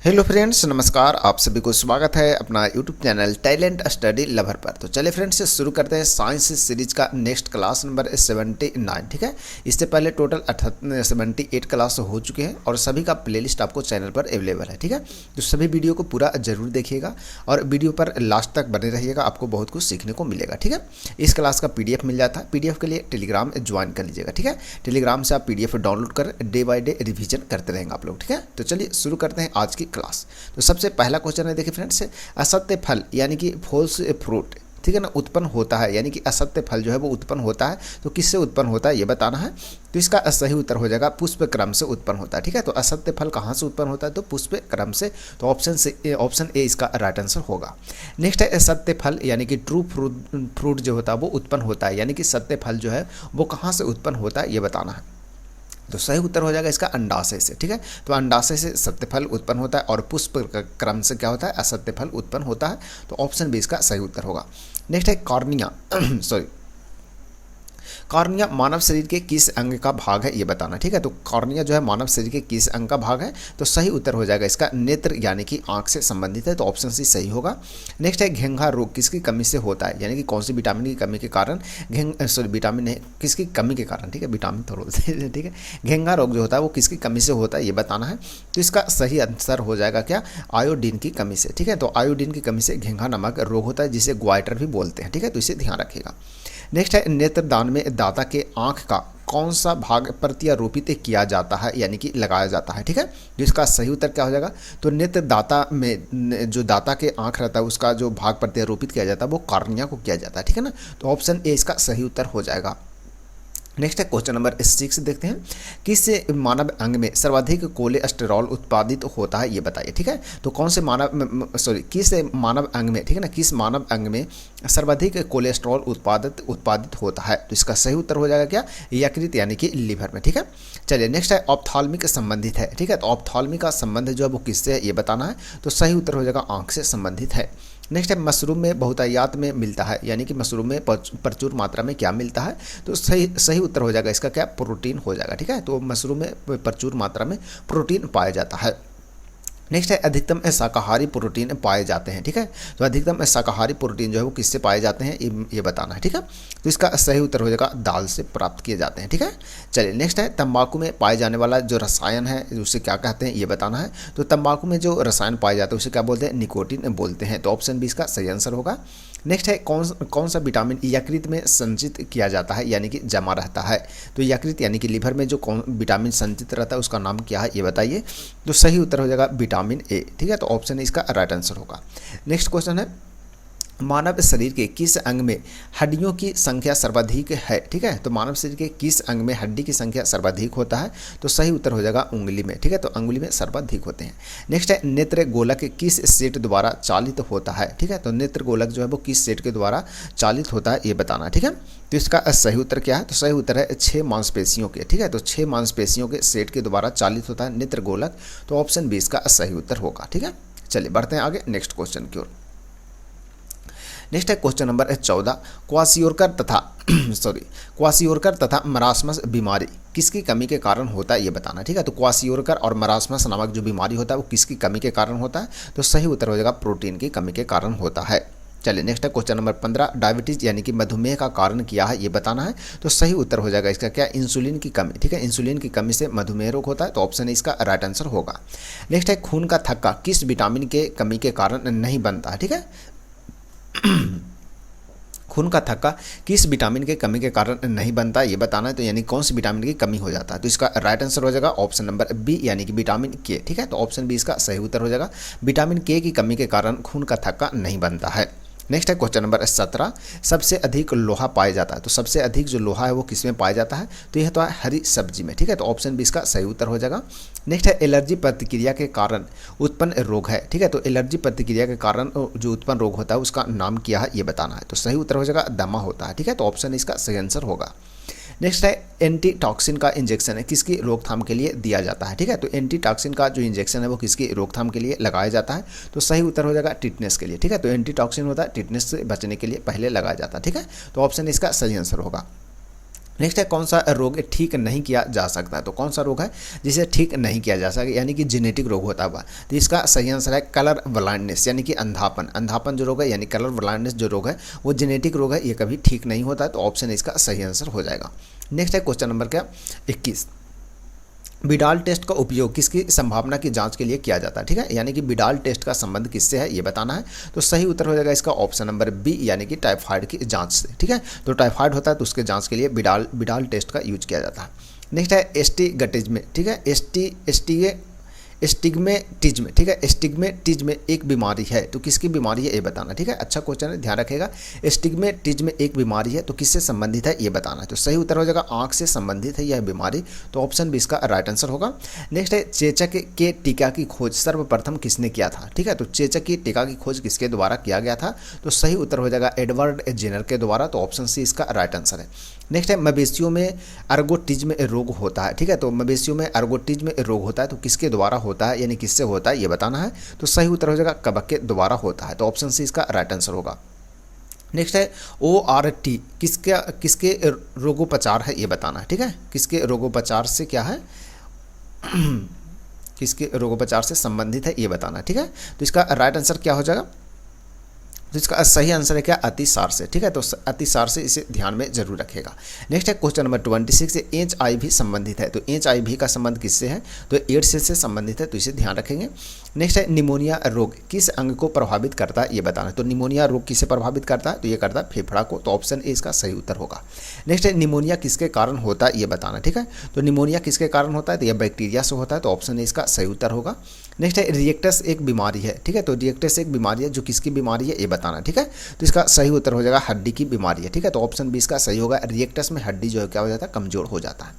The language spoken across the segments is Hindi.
हेलो फ्रेंड्स, नमस्कार। आप सभी को स्वागत है अपना YouTube channel talent study lover पर। तो चलिए फ्रेंड्स, शुरू करते हैं साइंस सीरीज का नेक्स्ट क्लास नंबर 79। ठीक है, इससे पहले टोटल 78 क्लास हो चुके हैं और सभी का प्लेलिस्ट आपको चैनल पर अवेलेबल है। ठीक है, तो सभी वीडियो को पूरा जरूर देखिएगा और वीडियो पर लास्ट तक बने रहिएगा, आपको बहुत कुछ सीखने को मिलेगा। ठीक है, इस क्लास का PDF मिल जाता है। PDF के लिए टेलीग्राम ज्वाइन कर लीजिएगा। ठीक है, टेलीग्राम से आप PDF डाउनलोड कर डे बाय डे रिवीजन करते रहेंगे आप लोग। ठीक है, तो चलिए शुरू करते हैं आज की क्लास। तो सबसे पहला क्वेश्चन है, देखिए फ्रेंड्स, असत्य फल यानी कि फॉल्स फ्रूट, ठीक है ना, उत्पन्न होता है, यानी कि असत्य फल जो है वो उत्पन्न होता है। तो किससे उत्पन्न होता है ये बताना है। तो इसका सही उत्तर हो जाएगा पुष्प क्रम से उत्पन्न होता है। ठीक है, तो असत्य फल कहाँ से उत्पन्न होता है? तो पुष्प क्रम से। तो ऑप्शन ए इसका राइट आंसर होगा। नेक्स्ट है सत्य फल यानी कि ट्रू फ्रूट जो होता है वो उत्पन्न होता है, यानी कि सत्य फल जो है वो कहाँ से उत्पन्न होता है ये बताना है। तो सही उत्तर हो जाएगा इसका अंडाशय से। ठीक है, तो अंडाशय से सत्य फल उत्पन्न होता है और पुष्प क्रम से क्या होता है? असत्य फल उत्पन्न होता है। तो ऑप्शन बी इसका सही उत्तर होगा। नेक्स्ट है कॉर्निया सॉरी कॉर्निया मानव शरीर के किस अंग का भाग है ये बताना। ठीक है, तो कॉर्निया जो है मानव शरीर के किस अंग का भाग है? तो सही उत्तर हो जाएगा इसका नेत्र यानी कि आंख से संबंधित है। तो ऑप्शन सी सही होगा। नेक्स्ट है घेंघा रोग किसकी कमी से होता है, यानी कि कौन सी विटामिन की कमी के कारण विटामिन नहीं, किसकी कमी के कारण। ठीक है, विटामिन तो होते हैं। ठीक है, घेंघा रोग जो होता है वो किसकी कमी से होता है ये बताना है। तो इसका सही आंसर हो जाएगा क्या? आयोडीन की कमी से। ठीक है, तो आयोडीन की कमी से घेंघा नामक रोग होता है, जिसे ग्वाइटर भी बोलते हैं। ठीक है, तो इसे ध्यान रखिएगा। नेक्स्ट है नेत्रदान में दाता के आंख का कौन सा भाग प्रत्यारोपित किया जाता है, यानी कि लगाया जाता है। ठीक है, जिसका सही उत्तर क्या हो जाएगा? तो नेत्रदाता में जो दाता के आंख रहता है उसका जो भाग प्रत्यारोपित किया जाता है वो कॉर्निया को किया जाता है। ठीक है ना, तो ऑप्शन ए इसका सही उत्तर हो जाएगा। नेक्स्ट है क्वेश्चन नंबर 6 देखते हैं। किस मानव अंग में सर्वाधिक कोलेस्टेरॉल उत्पादित होता है ये बताइए। ठीक है, तो कौन से किस मानव अंग में, ठीक है ना, किस मानव अंग में सर्वाधिक कोलेस्ट्रॉल उत्पादित होता है? तो इसका सही उत्तर हो जाएगा क्या? यकृत यानी कि लीवर में। ठीक है, चलिए नेक्स्ट है ऑप्थाल्मिक संबंधित है। ठीक है, तो ऑप्थाल्मिक का संबंध जो है वो किससे है ये बताना है। तो सही उत्तर हो जाएगा आंख से संबंधित है। नेक्स्ट है मशरूम में बहुतायत में मिलता है, यानी कि मशरूम में प्रचुर मात्रा में क्या मिलता है? तो सही उत्तर हो जाएगा इसका क्या? प्रोटीन हो जाएगा। ठीक है, तो मशरूम में प्रचुर मात्रा में प्रोटीन पाया जाता है। नेक्स्ट है अधिकतम शाकाहारी प्रोटीन पाए जाते हैं। ठीक है, तो अधिकतम शाकाहारी प्रोटीन जो है वो किससे पाए जाते हैं ये बताना है। ठीक है, तो इसका सही उत्तर हो जाएगा दाल से प्राप्त किए जाते हैं। ठीक है, चलिए नेक्स्ट है तंबाकू में पाए जाने वाला जो रसायन है उसे क्या कहते हैं ये बताना है। तो तंबाकू में जो रसायन पाए जाते हैं उसे क्या बोलते हैं? निकोटीन बोलते हैं। तो ऑप्शन बी इसका सही आंसर होगा। नेक्स्ट है कौन सा विटामिन यकृत में संचित किया जाता है, यानी कि जमा रहता है? तो यकृत यानी कि लीवर में जो कौन विटामिन संचित रहता है उसका नाम क्या है ये बताइए। तो सही उत्तर हो जाएगा विटामिन ए। ठीक है, तो ऑप्शन इसका राइट आंसर होगा। नेक्स्ट क्वेश्चन है मानव शरीर के किस अंग में हड्डियों की संख्या सर्वाधिक है? ठीक है, तो मानव शरीर के किस अंग में हड्डी की संख्या सर्वाधिक होता है? तो सही उत्तर हो जाएगा उंगली में। ठीक है, तो अंगुली में सर्वाधिक होते हैं। नेक्स्ट है नेत्र गोलक किस सेट द्वारा चालित होता है? ठीक है, तो नेत्र गोलक जो है वो किस सेट के द्वारा चालित होता है ये बताना। ठीक है, तो इसका सही उत्तर क्या है? तो सही उत्तर है 6 मांसपेशियों के। ठीक है, तो 6 मांसपेशियों के सेट के द्वारा चालित होता है नेत्र गोलक। तो ऑप्शन बी इसका सही उत्तर होगा। ठीक है, चलिए बढ़ते हैं आगे नेक्स्ट क्वेश्चन की ओर। नेक्स्ट है क्वेश्चन नंबर 14। क्वासियोरकर तथा मरासमस बीमारी किसकी कमी के कारण होता है ये बताना। ठीक है, तो क्वासियोरकर और मरासमस नामक जो बीमारी होता है वो किसकी कमी के कारण होता है? तो सही उत्तर हो जाएगा प्रोटीन की कमी के कारण होता है। चलिए नेक्स्ट है क्वेश्चन नंबर 15। डायबिटीज यानी कि मधुमेह का कारण क्या है ये बताना है। तो सही उत्तर हो जाएगा इसका क्या? इंसुलिन की कमी। ठीक है, इंसुलिन की कमी से मधुमेह रोग होता है। तो ऑप्शन इसका राइट आंसर होगा। नेक्स्ट है खून का थक्का किस विटामिन के कमी के कारण नहीं बनता है? ठीक है, खून का थक्का किस विटामिन के कमी के कारण नहीं बनता ये बताना है। तो यानी कौन सी विटामिन की कमी हो जाता है? तो इसका राइट आंसर हो जाएगा ऑप्शन नंबर बी, यानी कि विटामिन के। ठीक है, तो ऑप्शन बी इसका सही उत्तर हो जाएगा। विटामिन के की कमी के कारण खून का थक्का नहीं बनता है। नेक्स्ट है क्वेश्चन नंबर 17। सबसे अधिक लोहा पाया जाता है। तो सबसे अधिक जो लोहा है वो किस में पाया जाता है? तो यह तो है हरी सब्जी में। ठीक है, तो ऑप्शन बी इसका सही उत्तर हो जाएगा। नेक्स्ट है एलर्जी प्रतिक्रिया के कारण उत्पन्न रोग है। ठीक है, तो एलर्जी प्रतिक्रिया के कारण जो उत्पन्न रोग होता है उसका नाम क्या है ये बताना है। तो सही उत्तर हो जाएगा दमा होता है। ठीक है, तो ऑप्शन इसका सही आंसर होगा। नेक्स्ट है एंटीटॉक्सिन का इंजेक्शन है किसकी रोकथाम के लिए दिया जाता है? ठीक है, तो एंटीटॉक्सिन का जो इंजेक्शन है वो किसकी रोकथाम के लिए लगाया जाता है? तो सही उत्तर हो जाएगा टिटनेस के लिए। ठीक है, तो एंटीटॉक्सिन होता है टिटनेस से बचने के लिए पहले लगाया जाता है। ठीक है, तो ऑप्शन इसका सही आंसर होगा। नेक्स्ट है कौन सा रोग ठीक नहीं किया जा सकता है, तो कौन सा रोग है जिसे ठीक नहीं किया जा सकता, यानी कि जेनेटिक रोग होता है। तो इसका सही आंसर है कलर ब्लाइंडनेस, यानी कि अंधापन। अंधापन जो रोग है यानी कलर ब्लाइंडनेस जो रोग है वो जेनेटिक रोग है, ये कभी ठीक नहीं होता है, तो ऑप्शन इसका सही आंसर हो जाएगा। नेक्स्ट है क्वेश्चन नंबर क्या 21, बिडाल टेस्ट का उपयोग किसकी संभावना की जांच के लिए किया जाता है, ठीक है, यानी कि बिडाल टेस्ट का संबंध किससे है ये बताना है। तो सही उत्तर हो जाएगा इसका ऑप्शन नंबर बी, यानी कि टाइफाइड की जांच से, ठीक है। तो टाइफाइड होता है तो उसके जांच के लिए बिडाल टेस्ट का यूज किया जाता है। नेक्स्ट है एस्टिगमेटिज्म, ठीक है, एस्टिग्मेटिज्म, ठीक है, एस्टिग्मेटिज्म एक बीमारी है, तो किसकी बीमारी है ये बताना, ठीक है। अच्छा क्वेश्चन है, ध्यान रखेगा। एस्टिग्मेटिज्म एक बीमारी है तो किससे संबंधित है ये बताना है। तो सही उत्तर हो जाएगा आंख से संबंधित है यह बीमारी, तो ऑप्शन बी इसका राइट आंसर होगा। नेक्स्ट है चेचक के टीका की खोज सर्वप्रथम किसने किया था, ठीक है। तो चेचक की टीका की खोज किसके द्वारा किया गया था, तो सही उत्तर हो जाएगा एडवर्ड जेनर के द्वारा, तो ऑप्शन सी इसका राइट आंसर है। नेक्स्ट है मवेशियों में अर्गोटिज्म रोग होता है, ठीक है, तो मवेशियों में अर्गोटिज्म रोग होता है तो किसके द्वारा होता है, यानी किससे होता है ये बताना है। तो सही उत्तर हो जाएगा कबक के द्वारा होता है, तो ऑप्शन सी इसका राइट आंसर होगा। नेक्स्ट है ORT किसके रोगोपचार है ये बताना है, ठीक है, किसके रोगोपचार से क्या है किसके रोगोपचार से संबंधित है ये बताना है, ठीक है। तो इसका राइट आंसर क्या हो जाएगा, तो इसका सही आंसर है क्या अतिसार से, ठीक है, तो अतिसार से इसे ध्यान में जरूर रखेगा। नेक्स्ट है क्वेश्चन नंबर 26 से HIV संबंधित है, तो HIV का संबंध किससे है, तो एड्स से संबंधित है, तो इसे ध्यान रखेंगे। नेक्स्ट है निमोनिया रोग किस अंग को प्रभावित करता है ये बताना है, तो निमोनिया रोग किसे प्रभावित करता है, तो ये करता है फेफड़ा को, तो ऑप्शन ए इसका सही उत्तर होगा। नेक्स्ट है निमोनिया किसके कारण होता है ये बताना, ठीक है, तो निमोनिया किसके कारण होता है, तो यह बैक्टीरिया से होता है, तो ऑप्शन ए इसका सही उत्तर होगा। नेक्स्ट है रिएक्टस एक बीमारी है, ठीक है, तो रिएक्टस एक बीमारी है जो किसकी बीमारी है ये बताना, ठीक है, तो इसका सही उत्तर हो जाएगा हड्डी की बीमारी है, ठीक है, तो ऑप्शन बी इसका सही होगा। रिएक्टस में हड्डी जो है क्या हो जाता है कमजोर हो जाता है।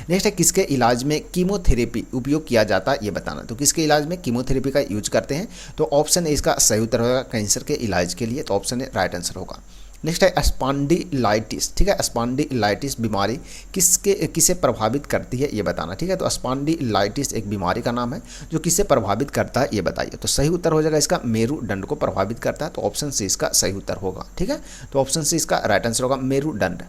नेक्स्ट है किसके इलाज में कीमोथेरेपी उपयोग किया जाता है ये बताना, तो किसके इलाज में कीमोथेरेपी का यूज करते हैं, तो ऑप्शन ए इसका सही उत्तर होगा कैंसर के इलाज के लिए, तो ऑप्शन ए राइट आंसर होगा। नेक्स्ट है स्पॉन्डिलाइटिस, ठीक है, स्पॉन्डिलाइटिस बीमारी किसे प्रभावित करती है ये बताना, ठीक है, तो स्पॉन्डिलाइटिस एक बीमारी का नाम है जो किसे प्रभावित करता है ये बताइए। तो सही उत्तर हो जाएगा इसका मेरुदंड को प्रभावित करता है, तो ऑप्शन सी इसका सही उत्तर होगा, ठीक है, तो ऑप्शन सी इसका राइट आंसर होगा मेरुदंड।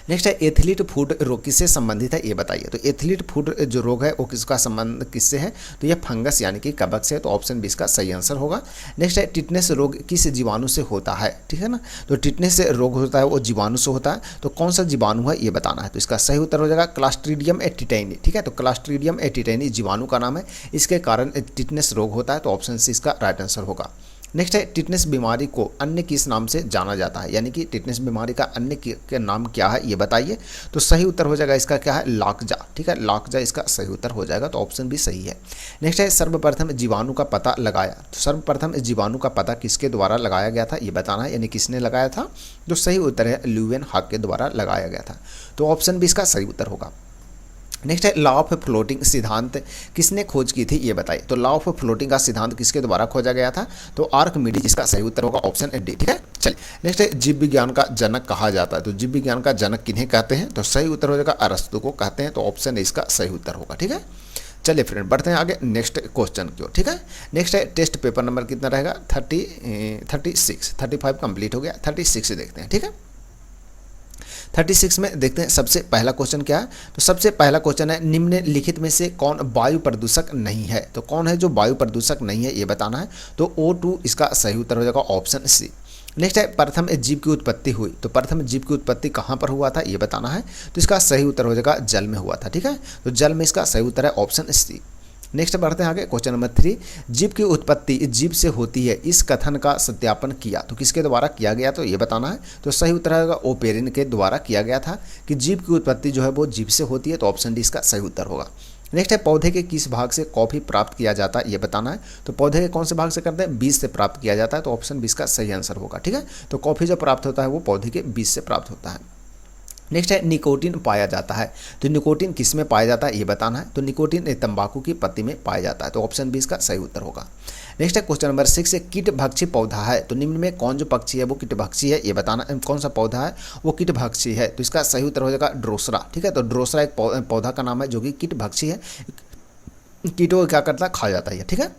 नेक्स्ट है एथलीट फूड रोग किससे संबंधित है ये बताइए, तो एथलीट फूड जो रोग है वो किसका संबंध किससे है, तो यह फंगस यानी कि कवक से है, तो ऑप्शन बी इसका सही आंसर होगा। नेक्स्ट है टिटनेस रोग किस जीवाणु से होता है, ठीक है ना, तो टिटनेस से रोग होता है वो जीवाणु से होता है, तो कौन सा जीवाणु है ये बताना है, तो इसका सही उत्तर हो जाएगा क्लास्ट्रीडियम एटिटाइनी, ठीक है, तो क्लास्ट्रीडियम एटिटाइनी जीवाणु का नाम है, इसके कारण टिटनेस रोग होता है, तो ऑप्शन सी इसका राइट आंसर होगा। नेक्स्ट है टिटनेस बीमारी को अन्य किस नाम से जाना जाता है, यानी कि टिटनेस बीमारी का अन्य के नाम क्या है ये बताइए, तो सही उत्तर हो जाएगा इसका क्या है लाकजा, ठीक है, लाकजा इसका सही उत्तर हो जाएगा, तो ऑप्शन भी सही है। नेक्स्ट है सर्वप्रथम जीवाणु का पता लगाया, तो सर्वप्रथम जीवाणु का पता किसके द्वारा लगाया गया था ये बताना है, यानी किसने लगाया था, तो सही उत्तर है ल्यूवेनहॉक के द्वारा लगाया गया था, तो ऑप्शन भी इसका सही उत्तर होगा। नेक्स्ट है लॉ ऑफ फ्लोटिंग सिद्धांत किसने खोज की थी ये बताइए, तो लॉ ऑफ फ्लोटिंग का सिद्धांत किसके द्वारा खोजा गया था, तो आर्किमिडीज इसका सही उत्तर होगा ऑप्शन डी, ठीक है। चलिए नेक्स्ट है जीव विज्ञान का जनक कहा जाता है, तो जीव विज्ञान का जनक किन्हें कहते हैं, तो सही उत्तर हो जाएगा अरस्तु को कहते हैं, तो ऑप्शन इसका सही उत्तर होगा, ठीक है। चलिए फ्रेंड बढ़ते हैं आगे नेक्स्ट क्वेश्चन की ओर, ठीक है। नेक्स्ट है टेस्ट पेपर नंबर कितना रहेगा 36 35 कंप्लीट हो गया, 36 देखते हैं, ठीक है। 36 में देखते हैं सबसे पहला क्वेश्चन क्या है, तो सबसे पहला क्वेश्चन है निम्नलिखित में से कौन वायु प्रदूषक नहीं है, तो कौन है जो वायु प्रदूषक नहीं है ये बताना है, तो O2 इसका सही उत्तर हो जाएगा ऑप्शन सी। नेक्स्ट है प्रथम जीव की उत्पत्ति हुई, तो प्रथम जीव की उत्पत्ति कहाँ पर हुआ था ये बताना है, तो इसका सही उत्तर हो जाएगा जल में हुआ था, ठीक है, तो जल में इसका सही उत्तर है ऑप्शन सी। नेक्स्ट बढ़ते हैं आगे क्वेश्चन नंबर 3, जीव की उत्पत्ति जीव से होती है इस कथन का सत्यापन किया, तो किसके द्वारा किया गया तो ये बताना है, तो सही उत्तर होगा ओपेरिन के द्वारा किया गया था कि जीव की उत्पत्ति जो है वो जीव से होती है, तो ऑप्शन डी इसका सही उत्तर होगा। नेक्स्ट है पौधे के किस भाग से कॉफी प्राप्त किया जाता है ये बताना है, तो पौधे के कौन से भाग से करते हैं बीज से प्राप्त किया जाता है, तो ऑप्शन बी इसका सही आंसर होगा, ठीक है, तो कॉफी जो प्राप्त होता है वो पौधे के बीज से प्राप्त होता है। नेक्स्ट है निकोटीन पाया जाता है, तो निकोटीन किस में पाया जाता है ये बताना है, तो निकोटीन तंबाकू की पत्ती में पाया जाता है, तो ऑप्शन बी इसका सही उत्तर होगा। नेक्स्ट है क्वेश्चन नंबर 6, कीटभक्षी पौधा है, तो निम्न में कौन जो पक्षी है वो कीटभक्षी है ये बताना, कौन सा पौधा है वो कीटभक्षी है, तो इसका सही उत्तर हो जाएगा ड्रोसरा, ठीक है, तो ड्रोसरा एक पौधा का नाम है जो कि कीटभक्षी है, कीटों को क्या करता है खा जाता है, ठीक है।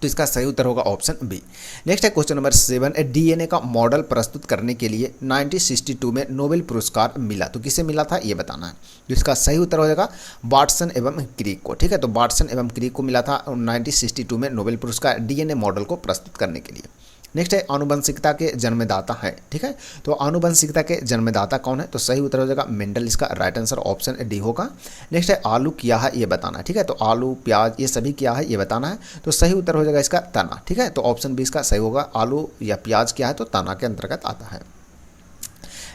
तो इसका सही उत्तर होगा ऑप्शन बी। नेक्स्ट है क्वेश्चन नंबर 7, डीएनए का मॉडल प्रस्तुत करने के लिए 1962 में नोबेल पुरस्कार मिला, तो किसे मिला था ये बताना है। तो इसका सही उत्तर हो जाएगा वाटसन एवं क्रिक को, ठीक है। तो वाटसन एवं क्रिक को मिला था 1962 में नोबेल पुरस्कार डीएनए मॉडल को प्रस्तुत करने के लिए। नेक्स्ट है आनुवंशिकता के जन्मदाता है, ठीक है। तो आनुवंशिकता के जन्मदाता कौन है, तो सही उत्तर हो जाएगा मेंडल, इसका राइट आंसर ऑप्शन डी होगा। नेक्स्ट है आलू क्या है ये बताना है, ठीक है। तो आलू प्याज ये सभी क्या है ये बताना है, तो सही उत्तर हो जाएगा इसका तना, ठीक है। तो ऑप्शन बी इसका सही होगा, आलू या प्याज क्या है तो तना के अंतर्गत आता है।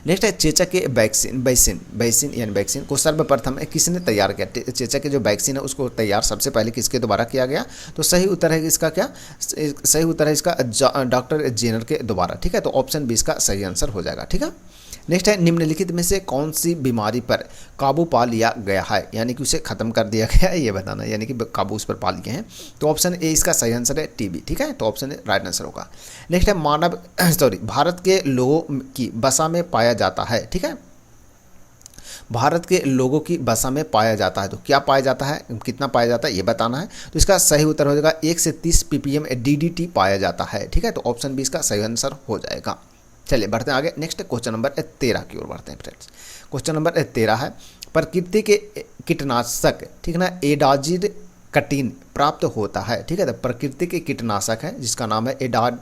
नेक्स्ट है चेचक के वैक्सीन यानी वैक्सीन को सर्वप्रथम किसने तैयार किया। चेचक के जो वैक्सीन है उसको तैयार सबसे पहले किसके द्वारा किया गया, तो सही उत्तर है इसका क्या, सही उत्तर है इसका डॉक्टर जेनर के द्वारा, ठीक है। तो ऑप्शन बी इसका सही आंसर हो जाएगा, ठीक है। नेक्स्ट है निम्नलिखित में से कौन सी बीमारी पर काबू पा लिया गया है, यानी कि उसे खत्म कर दिया गया है ये बताना है, यानी कि काबू उस पर पा लिए हैं। तो ऑप्शन ए इसका सही आंसर है टीबी, ठीक है। तो ऑप्शन ए राइट आंसर होगा। नेक्स्ट है भारत के लोगों की वसा में पाया जाता है, ठीक है। भारत के लोगों की वसा में पाया जाता है, तो क्या पाया जाता है, कितना पाया जाता है ये बताना है। तो इसका सही उत्तर हो जाएगा 1 से 30 ppm DDT पाया जाता है, ठीक है। तो ऑप्शन बी इसका सही आंसर हो जाएगा। चलिए बढ़ते हैं आगे। नेक्स्ट क्वेश्चन नंबर 13 की ओर बढ़ते हैं फ्रेंड्स। क्वेश्चन नंबर 13 है प्रकृति के कीटनाशक, ठीक है ना, एडाजिड कटीन प्राप्त होता है, ठीक है। तो प्रकृति के कीटनाशक है जिसका नाम है एजाडिड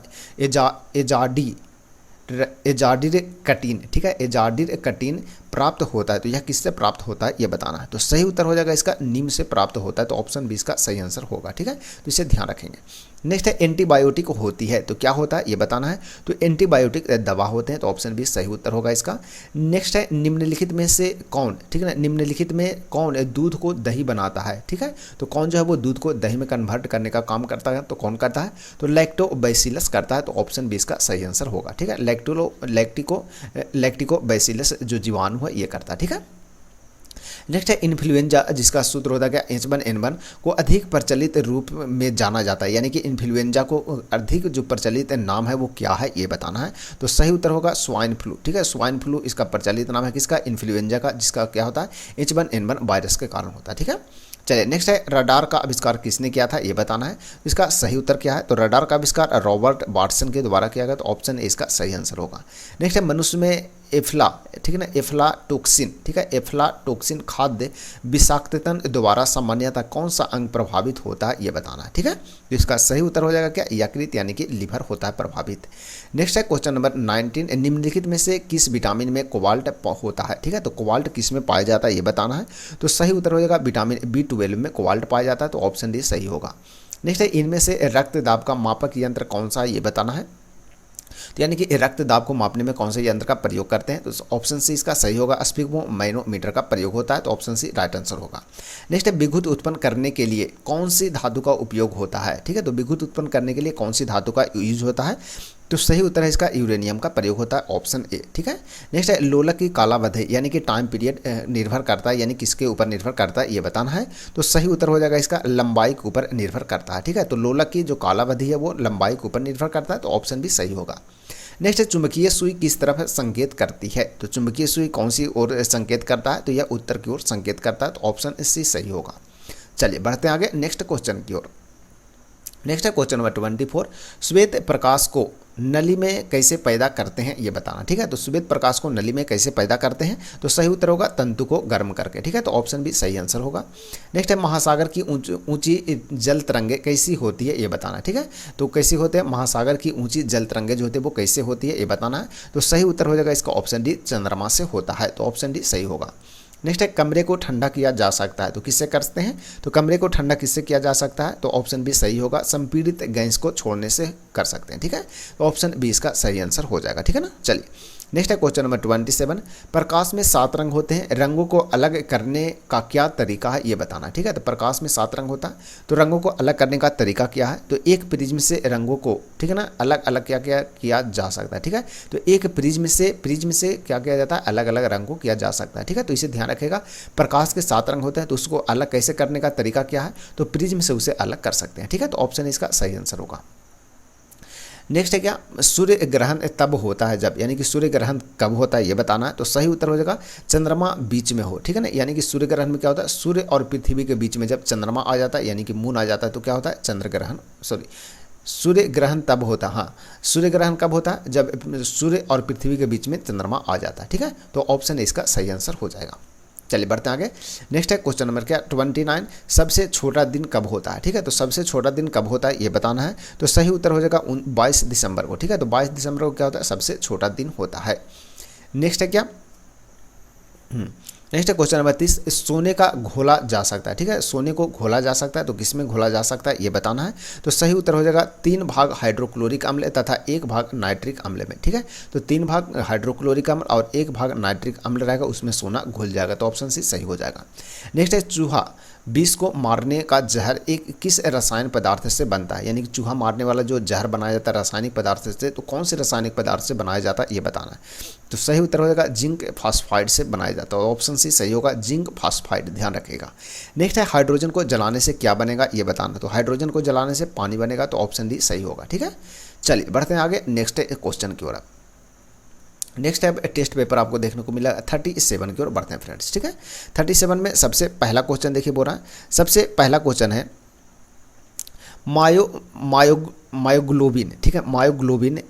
कटीन, ठीक है। एजाडिड कटीन प्राप्त होता है, तो यह किससे प्राप्त होता है ये बताना है। तो सही उत्तर हो जाएगा इसका नीम से प्राप्त होता है, तो ऑप्शन बी इसका सही आंसर होगा, ठीक है। तो इसे ध्यान रखेंगे। नेक्स्ट है एंटीबायोटिक होती है, तो क्या होता है ये बताना है। तो एंटीबायोटिक दवा होते हैं, तो ऑप्शन बी सही उत्तर होगा इसका। नेक्स्ट है निम्नलिखित में से कौन, ठीक है ना, निम्नलिखित में कौन दूध को दही बनाता है, ठीक है। तो कौन जो है वो दूध को दही में कन्वर्ट करने का काम करता है, तो कौन करता है, तो लैक्टोबैसिलस करता है, तो ऑप्शन बी इसका सही आंसर होगा, ठीक है। लैक्टिकोबैसिलस जो जीवाणु है ये करता है, ठीक है। नेक्स्ट है इन्फ्लुएंजा, जिसका सूत्र होता है H1N1 को अधिक प्रचलित रूप में जाना जाता है, यानी कि इन्फ्लुएंजा को अधिक जो प्रचलित नाम है वो क्या है ये बताना है। तो सही उत्तर होगा स्वाइन फ्लू, ठीक है। स्वाइन फ्लू इसका प्रचलित नाम है किसका, इन्फ्लुएंजा का, जिसका क्या होता है H1N1 वायरस के कारण होता है, ठीक है। चलिए नेक्स्ट है रडार का आविष्कार किसने किया था ये बताना है। इसका सही उत्तर क्या है, तो रडार का आविष्कार रॉबर्ट वाटसन के द्वारा किया गया, तो ऑप्शन ए इसका सही आंसर होगा। नेक्स्ट है मनुष्य में एफ्ला, ठीक है ना, एफ्लाटोक्सिन, ठीक है, एफ्लाटोक्सिन खाद्य विषाक्तता द्वारा सामान्यतः कौन सा अंग प्रभावित होता है ये बताना है, ठीक है। तो इसका सही उत्तर हो जाएगा क्या, यकृत यानी कि लीवर होता है प्रभावित। नेक्स्ट है क्वेश्चन नंबर 19, निम्नलिखित में से किस विटामिन में कोबाल्ट होता है, ठीक है। तो कोबाल्ट किस में पाया जाता है ये बताना है। तो सही उत्तर हो जाएगा विटामिन B12 में कोबाल्ट पाया जाता है, तो ऑप्शन डी सही होगा। नेक्स्ट है इनमें से रक्त दाब का मापक यंत्र कौन सा है ये बताना है। तो यानी कि रक्त दाब को मापने में कौन से यंत्र का प्रयोग करते हैं, तो ऑप्शन सी इसका सही होगा, स्फिग्मोमैनोमीटर का प्रयोग होता है, तो ऑप्शन सी राइट आंसर होगा। नेक्स्ट है विद्युत उत्पन्न करने के लिए कौन सी धातु का उपयोग होता है, ठीक है। तो विद्युत उत्पन्न करने के लिए कौन सी धातु का यूज होता है, तो सही उत्तर है इसका यूरेनियम का प्रयोग होता है, ऑप्शन ए, ठीक है। नेक्स्ट है लोलक की कालावधि यानी कि टाइम पीरियड निर्भर करता है, यानी किसके ऊपर निर्भर करता है ये बताना है। तो सही उत्तर हो जाएगा इसका लंबाई के ऊपर निर्भर करता है, ठीक है। तो लोलक की जो कालावधि है वो लंबाई के ऊपर निर्भर करता है, तो ऑप्शन भी सही होगा। नेक्स्ट है चुंबकीय सुई किस तरफ संकेत करती है, तो चुंबकीय सुई कौन सी ओर संकेत करता है, तो यह उत्तर की ओर संकेत करता है, तो ऑप्शन सी सही होगा। चलिए बढ़ते हैं आगे नेक्स्ट क्वेश्चन की ओर। नेक्स्ट है क्वेश्चन नंबर 24, श्वेत प्रकाश को नली में कैसे पैदा करते हैं ये बताना, ठीक है। तो श्वेत प्रकाश को नली में कैसे पैदा करते हैं, तो सही उत्तर होगा तंतु को गर्म करके, ठीक है। तो ऑप्शन भी सही आंसर होगा। नेक्स्ट है महासागर की ऊंची जल तरंगे कैसी होती है ये बताना, ठीक है। तो कैसी होते हैं महासागर की ऊंची जल तरंगे जो होती है वो कैसे होती है ये बताना है। तो सही उत्तर हो जाएगा इसका ऑप्शन डी चंद्रमा से होता है, तो ऑप्शन डी सही होगा। नेक्स्ट है कमरे को ठंडा किया जा सकता है, तो किससे करते हैं, तो कमरे को ठंडा किससे किया जा सकता है, तो ऑप्शन बी सही होगा, संपीड़ित गैस को छोड़ने से कर सकते हैं, ठीक है। तो ऑप्शन बी इसका सही आंसर हो जाएगा, ठीक है ना। चलिए नेक्स्ट है क्वेश्चन नंबर 27, प्रकाश में 7 रंग होते हैं, रंगों को अलग करने का क्या तरीका है ये बताना, ठीक है। तो प्रकाश में 7 रंग होता है, तो रंगों को अलग करने का तरीका क्या है, तो एक प्रिज्म से रंगों को, ठीक है ना, अलग अलग क्या क्या किया जा सकता है, ठीक है। तो एक प्रिज्म से क्या किया जाता है, अलग अलग रंग को किया जा सकता है, ठीक है। तो इसे ध्यान रखेगा, प्रकाश के 7 रंग होते हैं, तो उसको अलग कैसे करने का तरीका क्या है, तो प्रिज्म से उसे अलग कर सकते हैं, ठीक है। तो ऑप्शन इसका सही आंसर होगा। नेक्स्ट है क्या, सूर्य ग्रहण तब होता है जब, यानी कि सूर्य ग्रहण कब होता है ये बताना है। तो सही उत्तर हो जाएगा चंद्रमा बीच में हो, ठीक है ना, यानी कि सूर्य ग्रहण में क्या होता है, सूर्य और पृथ्वी के बीच में जब चंद्रमा आ जाता है यानी कि मून आ जाता है तो क्या होता है, चंद्र ग्रहण, सॉरी सूर्य ग्रहण तब होता है। हाँ, सूर्य ग्रहण कब होता है, जब सूर्य और पृथ्वी के बीच में चंद्रमा आ जाता है, ठीक है। तो ऑप्शन ए इसका सही आंसर हो जाएगा। चलिए बढ़ते हैं आगे। नेक्स्ट है क्वेश्चन नंबर क्या 29, सबसे छोटा दिन कब होता है, ठीक है। तो सबसे छोटा दिन कब होता है ये बताना है। तो सही उत्तर हो जाएगा 22 दिसंबर को, ठीक है। तो 22 दिसंबर को क्या होता है, सबसे छोटा दिन होता है। नेक्स्ट है क्या, नेक्स्ट है क्वेश्चन नंबर 30, सोने का घोला जा सकता है, ठीक है। सोने को घोला जा सकता है तो किसमें घोला जा सकता है ये बताना है। तो सही उत्तर हो जाएगा 3 भाग हाइड्रोक्लोरिक अम्ल तथा 1 भाग नाइट्रिक अम्ल में, ठीक है। तो 3 भाग हाइड्रोक्लोरिक अम्ल और 1 भाग नाइट्रिक अम्ल रहेगा, उसमें सोना घुल जाएगा। तो ऑप्शन सी सही हो जाएगा। नेक्स्ट है चूहा विष को मारने का जहर एक किस रसायन पदार्थ से बनता है, यानी कि चूहा मारने वाला जो जहर बनाया जाता है रासायनिक पदार्थ से, तो कौन से रासायनिक पदार्थ से बनाया जाता है ये बताना है। तो सही उत्तर हो जाएगा जिंक फास्फाइड से बनाया जाता है। ऑप्शन सी सही होगा, जिंक फास्फाइड, ध्यान रखिएगा। नेक्स्ट है हाइड्रोजन को जलाने से क्या बनेगा ये बताना। तो हाइड्रोजन को जलाने से पानी बनेगा, तो ऑप्शन डी सही होगा, ठीक है। चलिए बढ़ते हैं आगे नेक्स्ट क्वेश्चन की ओर। नेक्स्ट है टेस्ट पेपर आपको देखने को मिला 37 की ओर बढ़ते हैं फ्रेंड्स, ठीक है। 37 में सबसे पहला क्वेश्चन देखिए बोल रहा है, सबसे पहला क्वेश्चन है मायोग्लोबिन, ठीक है। मायोग्लोबिन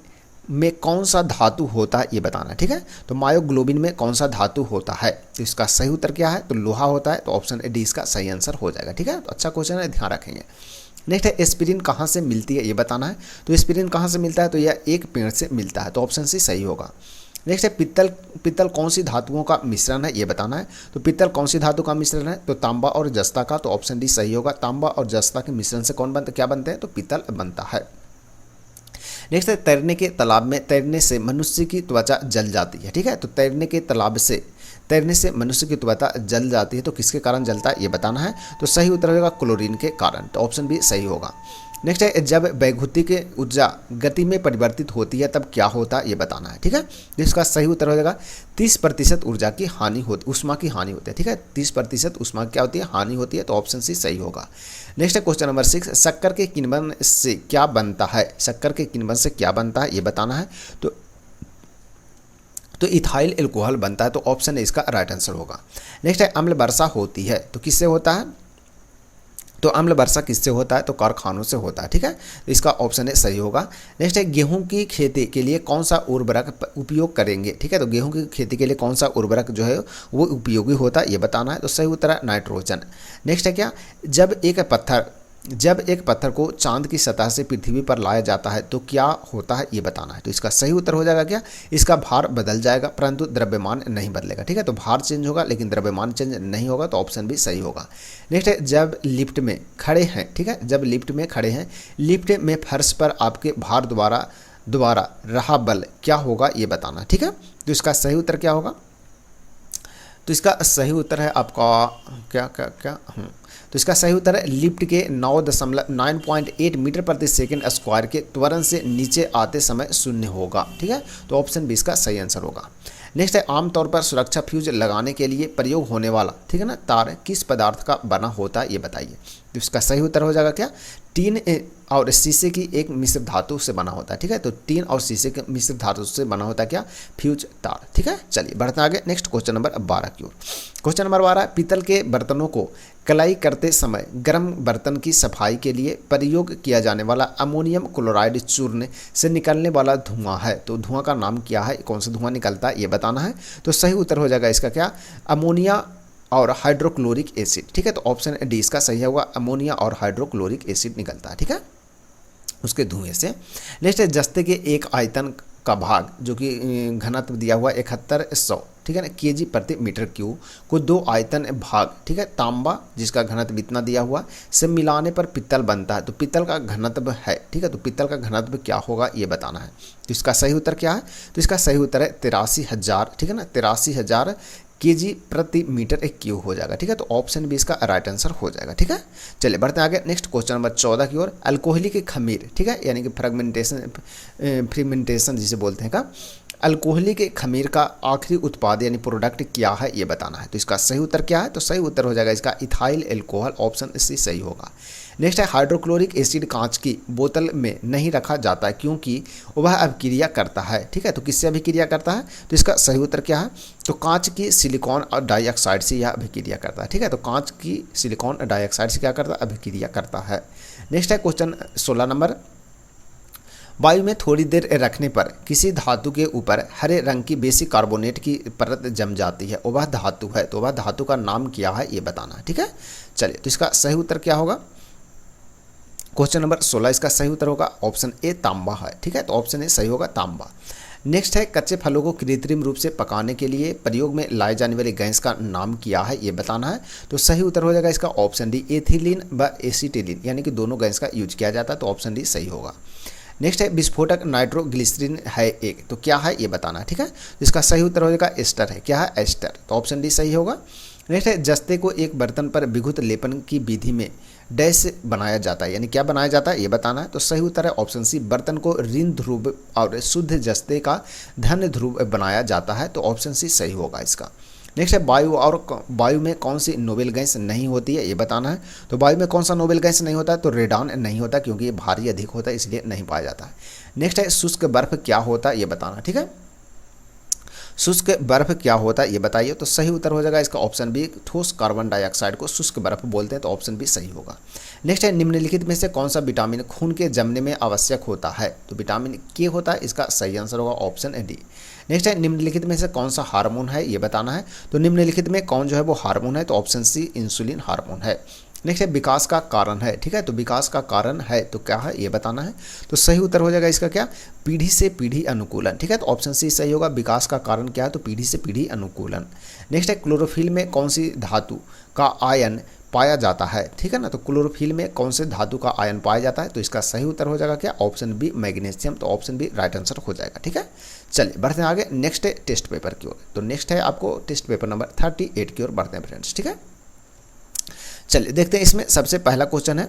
में कौन सा धातु होता है ये बताना है, ठीक है। तो मायोग्लोबिन में कौन सा धातु होता है, तो इसका सही उत्तर क्या है, तो लोहा होता है। तो ऑप्शन डी इसका सही आंसर हो जाएगा, ठीक है। तो अच्छा क्वेश्चन है, ध्यान रखेंगे। नेक्स्ट है एस्पिरिन कहाँ से मिलती है ये बताना है। तो एस्पिरिन कहाँ से मिलता है, तो यह एक पेड़ से मिलता है। तो ऑप्शन सी सही होगा। नेक्स्ट है पित्तल कौन सी धातुओं का मिश्रण है ये बताना है। तो पित्तल कौन सी धातु का मिश्रण है, तो तांबा और जस्ता का। तो ऑप्शन डी सही होगा, तांबा और जस्ता के मिश्रण से कौन बनता, क्या बनते हैं, तो पित्तल बनता है। नेक्स्ट है तैरने के तालाब में तैरने से मनुष्य की त्वचा जल जाती है, ठीक है। तो तैरने के तालाब से तैरने से मनुष्य की त्वचा जल जाती है, तो किसके कारण जलता है ये बताना है। तो सही उत्तर होगा क्लोरीन के कारण। तो ऑप्शन बी सही होगा। नेक्स्ट है जब वैद्युतिक की ऊर्जा गति में परिवर्तित होती है तब क्या होता है ये बताना है, ठीक है। इसका सही उत्तर हो जाएगा 30% ऊर्जा की हानि होती, उष्मा की हानि होती है, ठीक है। 30% उष्मा क्या होती है, हानि होती है। तो ऑप्शन सी सही होगा। नेक्स्ट है क्वेश्चन नंबर 6, शक्कर के किण्वन से क्या बनता है, शक्कर के किण्वन से क्या बनता है ये बताना है। तो इथाइल एल्कोहल बनता है। तो ऑप्शन ए इसका राइट आंसर होगा। नेक्स्ट है अम्ल वर्षा होती है तो किससे होता है, तो अम्ल वर्षा किससे होता है, तो कारखानों से होता है, ठीक है। तो इसका ऑप्शन ए सही होगा। नेक्स्ट है गेहूं की खेती के लिए कौन सा उर्वरक उपयोग करेंगे, ठीक है। तो गेहूं की खेती के लिए कौन सा उर्वरक जो है वो उपयोगी होता है ये बताना है। तो सही उत्तर है नाइट्रोजन। नेक्स्ट है क्या, जब एक पत्थर को चांद की सतह से पृथ्वी पर लाया जाता है तो क्या होता है ये बताना है। तो इसका सही उत्तर हो जाएगा क्या, इसका भार बदल जाएगा परंतु द्रव्यमान नहीं बदलेगा, ठीक है। तो भार चेंज होगा लेकिन द्रव्यमान चेंज नहीं होगा। तो ऑप्शन भी सही होगा। नेक्स्ट है जब लिफ्ट में खड़े हैं, ठीक है, जब लिफ्ट में खड़े हैं, लिफ्ट में फर्श पर आपके भार द्वारा रहा बल क्या होगा ये बताना, ठीक है। तो इसका सही उत्तर क्या होगा, तो इसका सही उत्तर है आपका क्या तो इसका सही उत्तर है लिफ्ट के 9.8 मीटर प्रति सेकंड स्क्वायर के त्वरण से नीचे आते समय शून्य होगा, ठीक है। तो ऑप्शन बी इसका सही आंसर होगा। नेक्स्ट है आमतौर पर सुरक्षा फ्यूज लगाने के लिए प्रयोग होने वाला, ठीक है ना, तार किस पदार्थ का बना होता है ये बताइए। तो इसका सही उत्तर हो जाएगा क्या, टीन और शीशे की एक मिश्र धातु से बना होता है, ठीक है। तो टीन और शीशे के मिश्र धातु से बना होता है क्या, फ्यूज तार, ठीक है। चलिए बढ़ते आगे नेक्स्ट क्वेश्चन नंबर 12 की ओर। क्वेश्चन नंबर 12, पीतल के बर्तनों को कलाई करते समय गर्म बर्तन की सफाई के लिए प्रयोग किया जाने वाला अमोनियम क्लोराइड चूर्ण से निकलने वाला धुआं है। तो धुआं का नाम क्या है, कौन सा धुआं निकलता है ये बताना है। तो सही उत्तर हो जाएगा इसका क्या, अमोनिया और हाइड्रोक्लोरिक एसिड, ठीक है। तो ऑप्शन डी इसका सही होगा, अमोनिया और हाइड्रोक्लोरिक एसिड निकलता है, ठीक है, उसके धुएं से। नेक्स्ट है जस्ते के एक आयतन का भाग जो कि घनत्व दिया हुआ 7100, ठीक है ना, केजी प्रति मीटर क्यूब को 2 आयतन भाग, ठीक है, तांबा जिसका घनत्व इतना दिया हुआ से मिलाने पर पित्तल बनता है। तो पित्तल का घनत्व है, ठीक है। तो पित्तल का घनत्व क्या होगा ये बताना है। तो इसका सही उत्तर क्या है, तो इसका सही उत्तर है 83,000, ठीक है ना, 83,000 केजी प्रति मीटर क्यूब हो जाएगा, ठीक है। तो ऑप्शन बी इसका राइट आंसर हो जाएगा, ठीक है। चलिए बढ़ते हैं आगे नेक्स्ट क्वेश्चन नंबर 14 की ओर। अल्कोहलिक खमीर, ठीक है, यानी कि फ्रेगमेंटेशन जिसे बोलते हैं का अल्कोहलिक खमीर का आखिरी उत्पाद यानी प्रोडक्ट क्या है ये बताना है। तो इसका सही उत्तर क्या है, तो सही उत्तर हो जाएगा इसका इथाइल एल्कोहल, ऑप्शन सी सही होगा। नेक्स्ट है हाइड्रोक्लोरिक एसिड कांच की बोतल में नहीं रखा जाता है क्योंकि वह अभिक्रिया करता है। ठीक है, तो किससे अभिक्रिया करता है, तो इसका सही उत्तर क्या है, तो कांच की सिलिकॉन और डाइऑक्साइड से यह अभिक्रिया करता है। ठीक है, तो कांच की सिलिकॉन और डाइऑक्साइड से क्या करता है, अभिक्रिया करता है। नेक्स्ट है क्वेश्चन 16 नंबर, वायु में थोड़ी देर रखने पर किसी धातु के ऊपर हरे रंग की बेसिक कार्बोनेट की परत जम जाती है, वह धातु है, तो वह धातु का नाम क्या है ये बताना है। ठीक है, चलिए तो इसका सही उत्तर क्या होगा, क्वेश्चन नंबर 16 इसका सही उत्तर होगा ऑप्शन ए तांबा है। ठीक है, तो ऑप्शन ए सही होगा तांबा। नेक्स्ट है कच्चे फलों को कृत्रिम रूप से पकाने के लिए प्रयोग में लाए जाने वाली गैस का नाम क्या है ये बताना है। तो सही उत्तर हो जाएगा इसका ऑप्शन डी एथिलीन व एसिटिलीन, यानी कि दोनों गैस का यूज किया जाता है, तो ऑप्शन डी सही होगा। नेक्स्ट है विस्फोटक नाइट्रोग्लिसरीन है एक, तो क्या है ये बताना है। ठीक है, इसका सही उत्तर हो जाएगा एस्टर है, क्या है एस्टर, तो ऑप्शन डी सही होगा। नेक्स्ट है जस्ते को एक बर्तन पर विद्युत लेपन की विधि में डैश बनाया जाता है, यानी क्या बनाया जाता है ये बताना है। तो सही उत्तर है ऑप्शन सी, बर्तन को ऋण ध्रुव और शुद्ध जस्ते का धन ध्रुव बनाया जाता है, तो ऑप्शन सी सही होगा इसका। नेक्स्ट है वायु में कौन सी नोबेल गैस नहीं होती है ये बताना है। तो वायु में कौन सा नोबेल गैस नहीं होता है, तो रेडॉन नहीं होता क्योंकि ये भारी अधिक होता है इसलिए नहीं पाया जाता है। नेक्स्ट है शुष्क बर्फ क्या होता है ये बताना। ठीक है, शुष्क बर्फ क्या होता है ये बताइए, तो सही उत्तर हो जाएगा इसका ऑप्शन बी, ठोस कार्बन डाइऑक्साइड को शुष्क बर्फ बोलते हैं, तो ऑप्शन बी सही होगा। नेक्स्ट है निम्नलिखित में से कौन सा विटामिन खून के जमने में आवश्यक होता है, तो विटामिन के होता है, इसका सही आंसर होगा ऑप्शन डी। नेक्स्ट है निम्नलिखित में से कौन सा हार्मोन है ये बताना है। तो निम्नलिखित में कौन जो है वो हार्मोन है, तो ऑप्शन सी इंसुलिन हार्मोन है। नेक्स्ट है विकास का कारण है। ठीक है, तो विकास का कारण है तो क्या है ये बताना है। तो सही उत्तर हो जाएगा इसका क्या, पीढ़ी से पीढ़ी अनुकूलन। ठीक है, तो ऑप्शन सी सही होगा, विकास का कारण क्या है, तो पीढ़ी से पीढ़ी अनुकूलन। नेक्स्ट है क्लोरोफिल में कौन सी धातु का आयन पाया जाता है। ठीक है ना, तो क्लोरोफिल में कौन से धातु का आयन पाया जाता है, तो इसका सही उत्तर हो जाएगा क्या, ऑप्शन बी मैग्नीशियम, तो ऑप्शन बी राइट आंसर हो जाएगा। ठीक है, चलिए बढ़ते हैं आगे नेक्स्ट टेस्ट पेपर की ओर। तो नेक्स्ट है आपको टेस्ट पेपर नंबर 38 की ओर बढ़ते हैं फ्रेंड्स। ठीक है, चलिए देखते हैं इसमें सबसे पहला क्वेश्चन है,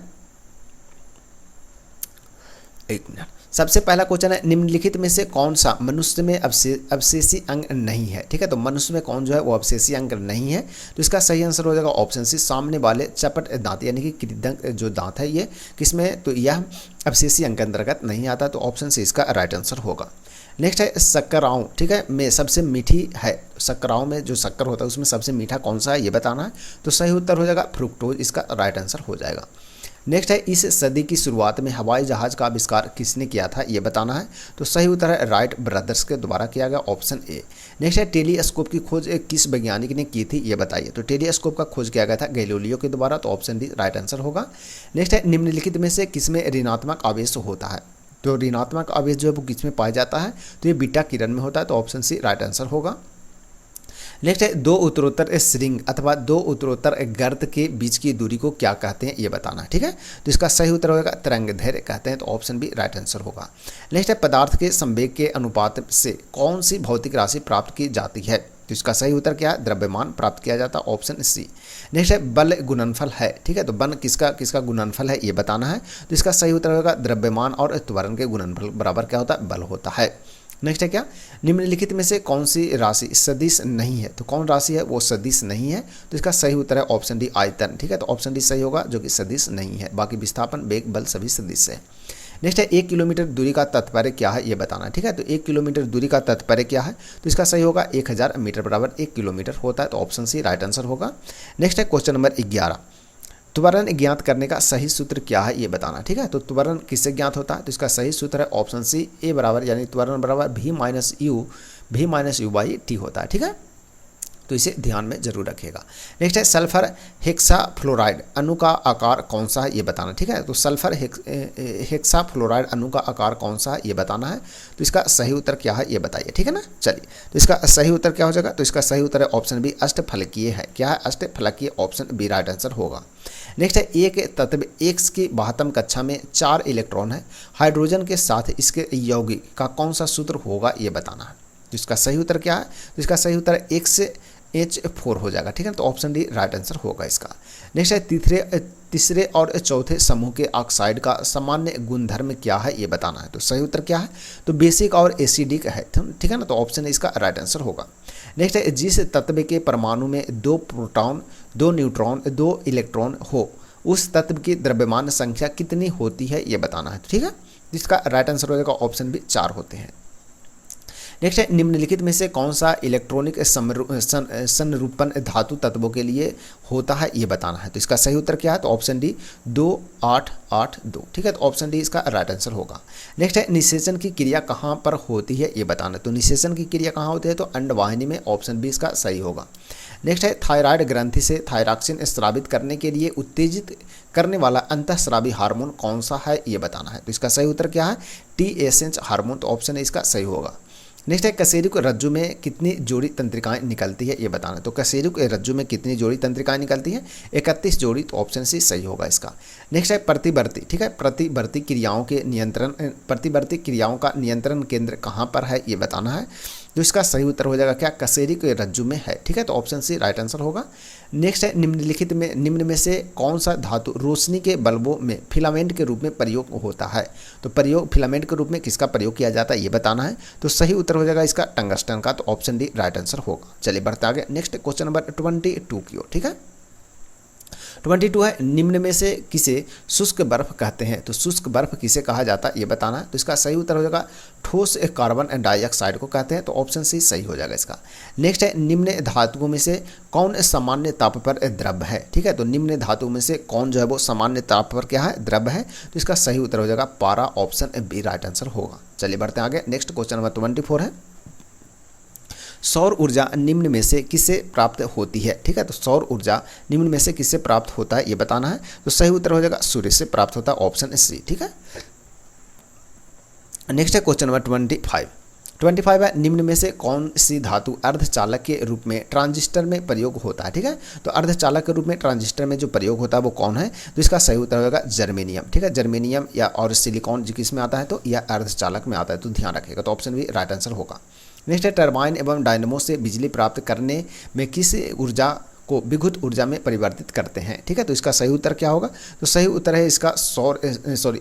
एक मिनट, सबसे पहला क्वेश्चन है निम्नलिखित में से कौन सा मनुष्य में अवशेषी अंग नहीं है। ठीक है, तो मनुष्य में कौन जो है वो अवशेषी अंग नहीं है, तो इसका सही आंसर हो जाएगा ऑप्शन सी, सामने वाले चपट दांत, यानी कि कृदंत जो दांत है ये किसमें, तो यह अवशेषी अंग के अंतर्गत नहीं आता, तो ऑप्शन सी इसका राइट आंसर होगा। नेक्स्ट है शक्कराओं, ठीक है, में सबसे मीठी है, शक्कराओं में जो शक्कर होता है उसमें सबसे मीठा कौन सा है ये बताना है। तो सही उत्तर हो जाएगा फ्रुक्टोज, इसका राइट आंसर हो जाएगा। नेक्स्ट है इस सदी की शुरुआत में हवाई जहाज का आविष्कार किसने किया था ये बताना है। तो सही उत्तर है राइट ब्रदर्स के द्वारा किया गया, ऑप्शन ए। नेक्स्ट है टेलीस्कोप की खोज किस वैज्ञानिक ने की थी ये बताइए। तो टेलीस्कोप का खोज किया गया था गैलीलियो के द्वारा, तो ऑप्शन डी राइट आंसर होगा। नेक्स्ट है निम्नलिखित में से किसमें ऋणात्मक आवेश होता है। तो ऋणात्मक आवेश जो है वो किस में पाया जाता है, तो ये बीटा किरण में होता है, तो ऑप्शन सी राइट आंसर होगा। नेक्स्ट है दो उत्तरोत्तर श्रृंग अथवा दो उत्तरोत्तर गर्त के बीच की दूरी को क्या कहते हैं ये बताना है। ठीक है, तो इसका सही उत्तर होगा तरंगदैर्घ्य कहते हैं, तो ऑप्शन बी राइट आंसर होगा। नेक्स्ट है पदार्थ के संवेग के अनुपात से कौन सी भौतिक राशि प्राप्त की जाती है। तो इसका सही उत्तर क्या है, द्रव्यमान प्राप्त किया जाता है, ऑप्शन सी। नेक्स्ट है बल गुणनफल है। ठीक है, तो बल किसका गुणनफल है ये बताना है। तो इसका सही उत्तर होगा द्रव्यमान और त्वरण के गुणनफल बराबर क्या होता है, बल होता है। नेक्स्ट है क्या, निम्नलिखित में से कौन सी राशि सदिश नहीं है। तो कौन राशि है वो सदिश नहीं है, तो इसका सही उत्तर है ऑप्शन डी आयतन। ठीक है, तो ऑप्शन डी सही होगा जो कि सदिश नहीं है, बाकी विस्थापन वेग बल सभी सदिश है। नेक्स्ट है 1 किलोमीटर दूरी का तात्पर्य क्या है ये बताना है। ठीक है, तो 1 किलोमीटर दूरी का तात्पर्य क्या है, तो इसका सही होगा 1000 मीटर बराबर 1 किलोमीटर होता है, तो ऑप्शन सी राइट आंसर होगा। नेक्स्ट है क्वेश्चन नंबर 11, त्वरण ज्ञात करने का सही सूत्र क्या है ये बताना। ठीक है, तो त्वरण किससे ज्ञात होता है, तो इसका सही सूत्र है ऑप्शन सी ए बराबर, यानी त्वरण बराबर v minus you by T होता है। ठीक है, तो इसे ध्यान में जरूर रखिएगा। नेक्स्ट है सल्फर हेक्साफ्लोराइड अणु का आकार कौन सा है ये बताना। ठीक है, तो सल्फर हेक्साफ्लोराइड अणु का आकार कौन सा है ये बताना है। तो इसका सही उत्तर क्या है ये बताइए। ठीक है ना, चलिए तो इसका सही उत्तर क्या हो जाएगा, तो इसका सही उत्तर है ऑप्शन बी अष्टफलकीय है। क्या है, अष्टफलकीय, ऑप्शन बी राइट आंसर होगा। नेक्स्ट है एक तत्व X की 72 कक्षा में 4 इलेक्ट्रॉन है, हाइड्रोजन के साथ इसके यौगिक का कौन सा सूत्र होगा ये बताना है। तो इसका सही उत्तर क्या है, तो इसका सही उत्तर X H4 हो जाएगा। ठीक है, तो ऑप्शन डी राइट आंसर होगा इसका। नेक्स्ट है तीसरे और चौथे समूह के ऑक्साइड का सामान्य गुणधर्म क्या है ये बताना है। तो सही उत्तर क्या है, तो बेसिक और एसिडिक है, ठीक है ना। तो ऑप्शन इसका राइट आंसर होगा। नेक्स्ट है, जिस तत्व के परमाणु में 2 प्रोटॉन 2 न्यूट्रॉन 2 इलेक्ट्रॉन हो उस तत्व की द्रव्यमान संख्या कितनी होती है ये बताना है, ठीक है। जिसका राइट आंसर हो जाएगा ऑप्शन भी 4 होते हैं। नेक्स्ट है, निम्नलिखित में से कौन सा इलेक्ट्रॉनिक संरूपण धातु तत्वों के लिए होता है ये बताना है। तो इसका सही उत्तर क्या है, तो ऑप्शन डी 2882, ठीक है। तो ऑप्शन डी इसका राइट आंसर होगा। नेक्स्ट है, निषेचन की क्रिया कहाँ पर होती है ये बताना है। तो निषेचन की क्रिया कहाँ होती है, तो अंडवाहिनी में, ऑप्शन बी इसका सही होगा। नेक्स्ट है, थायराइड ग्रंथि से थायरॉक्सिन स्रावित करने के लिए उत्तेजित करने वाला अंतःस्रावी हार्मोन कौन सा है ये बताना है। तो इसका सही उत्तर क्या है, TSH हार्मोन, तो ऑप्शन है इसका सही होगा। नेक्स्ट है, कशेरुक रज्जु में कितनी जोड़ी तंत्रिकाएं निकलती है ये बताना है। तो कशेरुक रज्जु में कितनी जोड़ी तंत्रिकाएं निकलती हैं, 31 जोड़ी, तो ऑप्शन सी सही होगा इसका। नेक्स्ट है, प्रतिवर्ती, ठीक है, प्रतिवर्ती क्रियाओं का नियंत्रण केंद्र कहाँ पर है ये बताना है। तो इसका सही उत्तर हो जाएगा क्या, कशेरुक रज्जु में है, ठीक है। तो ऑप्शन सी राइट आंसर होगा। नेक्स्ट है, निम्न में से कौन सा धातु रोशनी के बल्बों में फिलामेंट के रूप में प्रयोग होता है। तो फिलामेंट के रूप में किसका प्रयोग किया जाता है ये बताना है। तो सही उत्तर हो जाएगा इसका टंगस्टन का, तो ऑप्शन डी राइट आंसर होगा। चलिए बढ़ते आगे, नेक्स्ट क्वेश्चन नंबर 22 की ओर, ठीक है। 22 है, निम्न में से किसे शुष्क बर्फ कहते हैं। तो शुष्क बर्फ किसे कहा जाता है ये बताना है। तो इसका सही उत्तर हो जाएगा ठोस कार्बन डाइऑक्साइड को कहते हैं, तो ऑप्शन सी सही हो जाएगा इसका। नेक्स्ट है, निम्न धातुओं में से कौन सामान्य ताप पर द्रव है, ठीक है। तो निम्न धातुओं में से कौन जो है वो सामान्य ताप पर क्या है, द्रव है। तो इसका सही उत्तर हो जाएगा पारा, ऑप्शन बी राइट आंसर होगा। चलिए बढ़ते हैं आगे, नेक्स्ट क्वेश्चन नंबर 24 है, सौर ऊर्जा निम्न में से किससे प्राप्त होती है, ठीक है। तो सौर ऊर्जा निम्न में से किससे प्राप्त होता है ये बताना है। तो सही उत्तर हो जाएगा सूर्य से प्राप्त होता है, ऑप्शन सी, ठीक है। नेक्स्ट है क्वेश्चन नंबर 25 है, निम्न में से कौन सी धातु अर्धचालक के रूप में ट्रांजिस्टर में प्रयोग होता है, ठीक है। तो अर्धचालक के रूप में ट्रांजिस्टर में जो प्रयोग होता है वो कौन है। तो इसका सही उत्तर होगा जर्मेनियम, ठीक है। जर्मेनियम या और सिलिकॉन जो किस में आता है, तो यह अर्धचालक में आता है, तो ध्यान रखिएगा। तो ऑप्शन भी राइट आंसर होगा। नेक्स्ट है, टरबाइन एवं डायनमो से बिजली प्राप्त करने में किस ऊर्जा को विद्युत ऊर्जा में परिवर्तित करते हैं, ठीक है। तो इसका सही उत्तर क्या होगा, तो सही उत्तर है इसका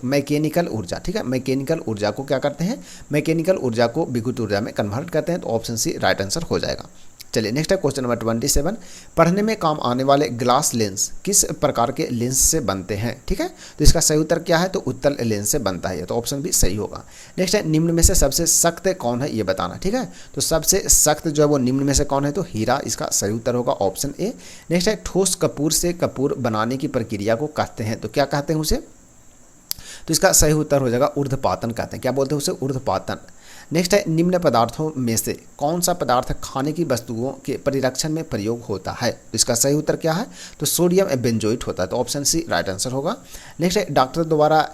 मैकेनिकल ऊर्जा, ठीक है। मैकेनिकल ऊर्जा को क्या करते हैं, मैकेनिकल ऊर्जा को विद्युत ऊर्जा में कन्वर्ट करते हैं, तो ऑप्शन सी राइट आंसर हो जाएगा। चलिए नेक्स्ट है क्वेश्चन नंबर 27, पढ़ने में काम आने वाले ग्लास लेंस किस प्रकार के लेंस से बनते हैं, ठीक है। तो इसका सही उत्तर क्या है, तो उत्तल लेंस से बनता है, तो ऑप्शन भी सही होगा। नेक्स्ट है, निम्न में से सबसे सख्त कौन है ये बताना, ठीक है। तो सबसे सख्त जो है वो निम्न में से कौन है, तो हीरा, इसका सही उत्तर होगा ऑप्शन ए। नेक्स्ट है, ठोस कपूर से कपूर बनाने की प्रक्रिया को कहते हैं, तो क्या कहते हैं उसे। तो इसका सही उत्तर हो जाएगा ऊर्ध्वपातन कहते हैं, क्या बोलते हैं उसे, ऊर्ध्वपातन। नेक्स्ट है, निम्न पदार्थों में से कौन सा पदार्थ खाने की वस्तुओं के परिरक्षण में प्रयोग होता है। तो इसका सही उत्तर क्या है, तो सोडियम बेंजोइट होता है, तो ऑप्शन सी राइट आंसर होगा। नेक्स्ट है, डॉक्टर द्वारा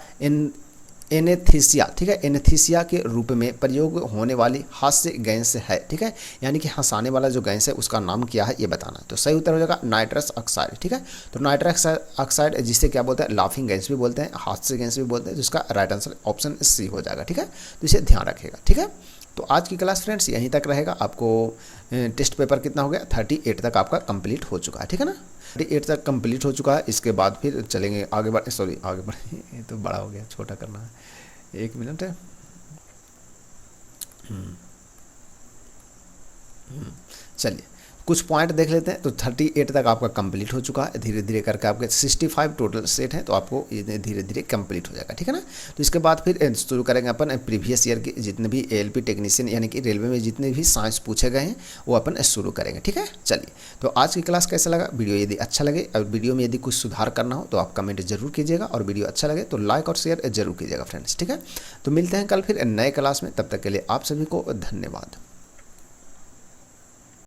एनेस्थीसिया, ठीक है, एनेस्थीसिया के रूप में प्रयोग होने वाली हास्य गैस है, ठीक है, यानी कि हंसाने वाला जो गैस है उसका नाम क्या है ये बताना है। तो सही उत्तर हो जाएगा नाइट्रस ऑक्साइड, ठीक है। तो नाइट्रस ऑक्साइड जिसे क्या बोलते हैं, लाफिंग गैस भी बोलते हैं, हास्य गैस भी बोलते हैं, तो इसका राइट आंसर ऑप्शन सी हो जाएगा, ठीक है। तो इसे ध्यान रखिएगा, ठीक है। तो आज की क्लास फ्रेंड्स यहीं तक रहेगा। आपको टेस्ट पेपर कितना हो गया, 38 तक आपका कंप्लीट हो चुका है, ठीक है ना। 38 तक कंप्लीट हो चुका है। इसके बाद फिर चलेंगे आगे बढ़े ये तो बड़ा हो गया, छोटा करना है, 1 मिनट है। चलिए कुछ पॉइंट देख लेते हैं। तो 38 तक आपका कंप्लीट हो चुका है, धीरे धीरे करके आपके 65 टोटल सेट हैं, तो आपको ये धीरे धीरे कंप्लीट हो जाएगा, ठीक है ना। तो इसके बाद फिर शुरू करेंगे अपन प्रीवियस ईयर के जितने भी ALP टेक्नीशियन यानी कि रेलवे में जितने भी साइंस पूछे गए हैं वो अपन शुरू करेंगे, ठीक है। चलिए, तो आज की क्लास कैसा लगा, वीडियो यदि अच्छा लगे और वीडियो में यदि कुछ सुधार करना हो तो आप कमेंट जरूर कीजिएगा, और वीडियो अच्छा लगे तो लाइक और शेयर जरूर कीजिएगा फ्रेंड्स, ठीक है। तो मिलते हैं कल फिर नए क्लास में, तब तक के लिए आप सभी को धन्यवाद।